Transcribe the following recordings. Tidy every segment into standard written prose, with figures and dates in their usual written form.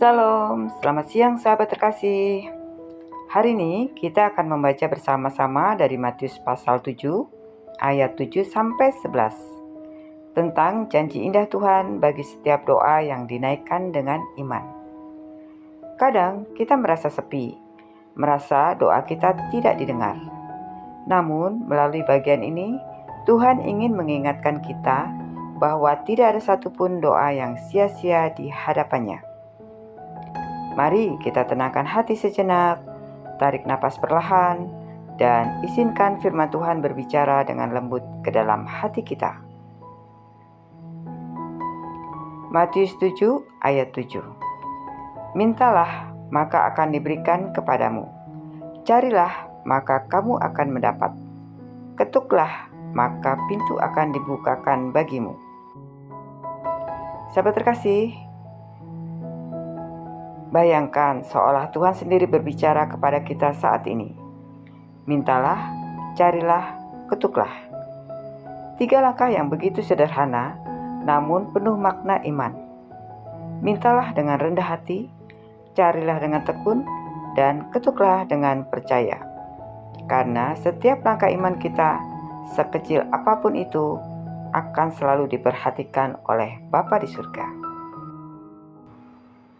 Shalom, selamat siang sahabat terkasih. Hari ini kita akan membaca bersama-sama dari Matius pasal 7 ayat 7 sampai 11 tentang janji indah Tuhan bagi setiap doa yang dinaikkan dengan iman. Kadang kita merasa sepi, merasa doa kita tidak didengar. Namun melalui bagian ini Tuhan ingin mengingatkan kita bahwa tidak ada satupun doa yang sia-sia di hadapannya. Mari kita tenangkan hati sejenak, tarik napas perlahan, dan izinkan firman Tuhan berbicara dengan lembut ke dalam hati kita. Matius 7 ayat 7. Mintalah, maka akan diberikan kepadamu. Carilah, maka kamu akan mendapat. Ketuklah, maka pintu akan dibukakan bagimu. Sahabat terkasih, bayangkan seolah Tuhan sendiri berbicara kepada kita saat ini. Mintalah, carilah, ketuklah. 3 langkah yang begitu sederhana, namun penuh makna iman. Mintalah dengan rendah hati, carilah dengan tekun, dan ketuklah dengan percaya. Karena setiap langkah iman kita, sekecil apapun itu, akan selalu diperhatikan oleh Bapa di surga.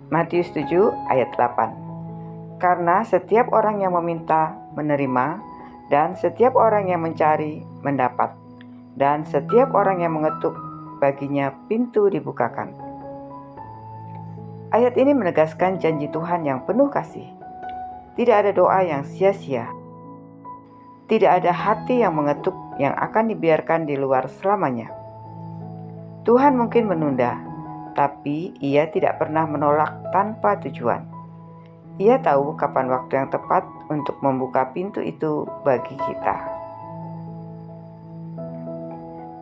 Matius 7 ayat 8. Karena setiap orang yang meminta menerima, dan setiap orang yang mencari mendapat, dan setiap orang yang mengetuk baginya pintu dibukakan. Ayat ini menegaskan janji Tuhan yang penuh kasih. Tidak ada doa yang sia-sia. Tidak ada hati yang mengetuk yang akan dibiarkan di luar selamanya. Tuhan mungkin menunda, tapi Ia tidak pernah menolak tanpa tujuan. Ia tahu kapan waktu yang tepat untuk membuka pintu itu bagi kita.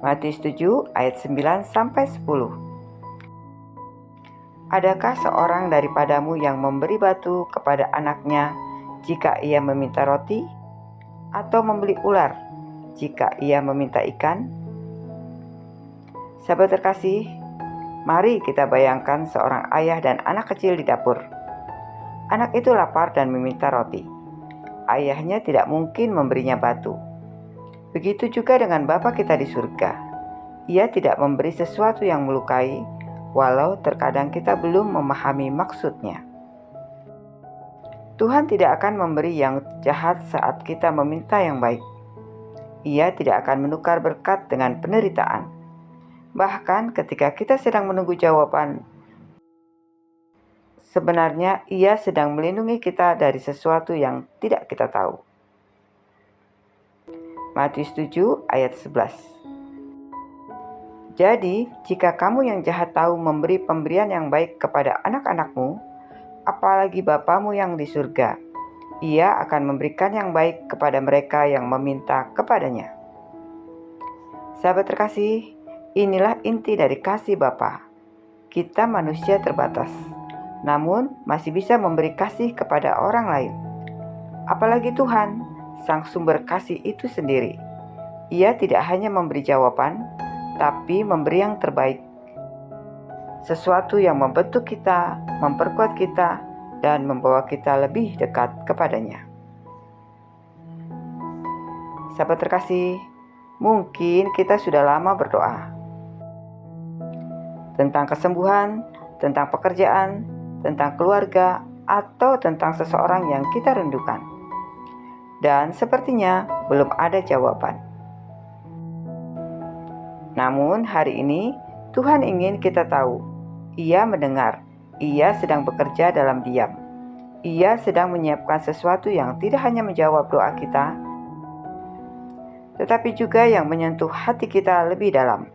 Matius 7 ayat 9 sampai 10. Adakah seorang daripadamu yang memberi batu kepada anaknya jika ia meminta roti, atau memberi ular jika ia meminta ikan? Sahabat terkasih, mari kita bayangkan seorang ayah dan anak kecil di dapur. Anak itu lapar dan meminta roti. Ayahnya tidak mungkin memberinya batu. Begitu juga dengan Bapa kita di surga. Ia tidak memberi sesuatu yang melukai, walau terkadang kita belum memahami maksudnya. Tuhan tidak akan memberi yang jahat saat kita meminta yang baik. Ia tidak akan menukar berkat dengan penderitaan. Bahkan ketika kita sedang menunggu jawaban, sebenarnya Ia sedang melindungi kita dari sesuatu yang tidak kita tahu. Matius 7 ayat 11. Jadi, jika kamu yang jahat tahu memberi pemberian yang baik kepada anak-anakmu, apalagi Bapamu yang di surga, Ia akan memberikan yang baik kepada mereka yang meminta kepadanya. Sahabat terkasih, inilah inti dari kasih Bapa. Kita manusia terbatas, namun masih bisa memberi kasih kepada orang lain. Apalagi Tuhan, Sang Sumber kasih itu sendiri. Ia tidak hanya memberi jawaban, tapi memberi yang terbaik. Sesuatu yang membentuk kita, memperkuat kita, dan membawa kita lebih dekat kepadanya. Sahabat terkasih, mungkin kita sudah lama berdoa tentang kesembuhan, tentang pekerjaan, tentang keluarga, atau tentang seseorang yang kita rindukan. Dan sepertinya belum ada jawaban. Namun hari ini Tuhan ingin kita tahu, Ia mendengar, Ia sedang bekerja dalam diam. Ia sedang menyiapkan sesuatu yang tidak hanya menjawab doa kita, tetapi juga yang menyentuh hati kita lebih dalam.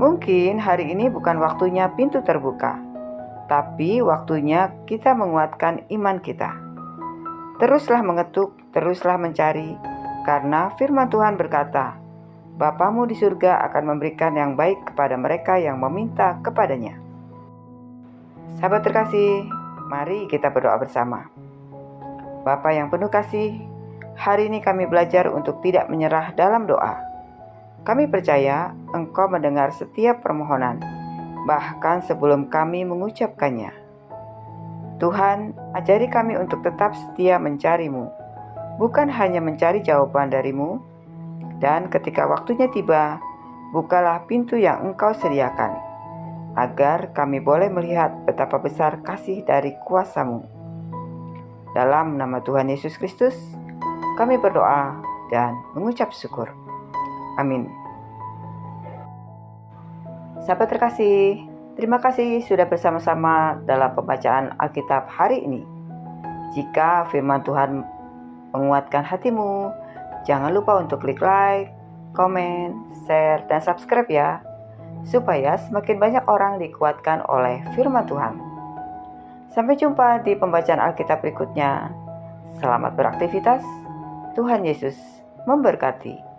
Mungkin hari ini bukan waktunya pintu terbuka, tapi waktunya kita menguatkan iman kita. Teruslah mengetuk, teruslah mencari, karena firman Tuhan berkata, Bapamu di surga akan memberikan yang baik kepada mereka yang meminta kepadanya. Sahabat terkasih, mari kita berdoa bersama. Bapa yang penuh kasih, hari ini kami belajar untuk tidak menyerah dalam doa. Kami percaya Engkau mendengar setiap permohonan, bahkan sebelum kami mengucapkannya. Tuhan, ajari kami untuk tetap setia mencari-Mu, bukan hanya mencari jawaban dari-Mu, dan ketika waktunya tiba, bukalah pintu yang Engkau sediakan, agar kami boleh melihat betapa besar kasih dari kuasa-Mu. Dalam nama Tuhan Yesus Kristus, kami berdoa dan mengucap syukur. Amin. Sahabat terkasih, terima kasih sudah bersama-sama dalam pembacaan Alkitab hari ini. Jika firman Tuhan menguatkan hatimu, jangan lupa untuk klik like, komen, share, dan subscribe ya, supaya semakin banyak orang dikuatkan oleh firman Tuhan. Sampai jumpa di pembacaan Alkitab berikutnya. Selamat beraktivitas. Tuhan Yesus memberkati.